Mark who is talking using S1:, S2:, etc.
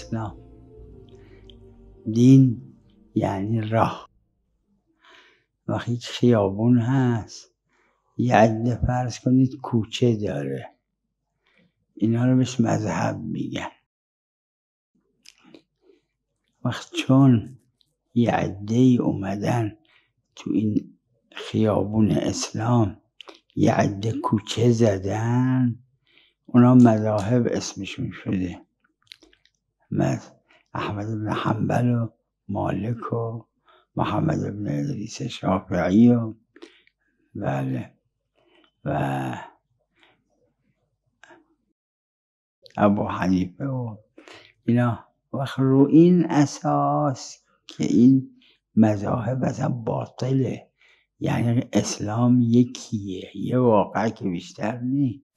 S1: اسلام. دین یعنی راه. وقتی خیابون هست یه عده فرض کنید کوچه داره، اینا رو بهش مذهب میگن. وقت چون یه عده‌ای اومدن تو این خیابون اسلام یه عده کوچه زدن، اونا مذاهب اسمشون شده. احمد بن حنبل و مالک و محمد بن ادریس شافعی و بله و ابو حنیفه و اینا. وقت رو این اساس که این مذاهب اصلا باطله، یعنی اسلام یکیه، یه واقعه که بیشتر نیست.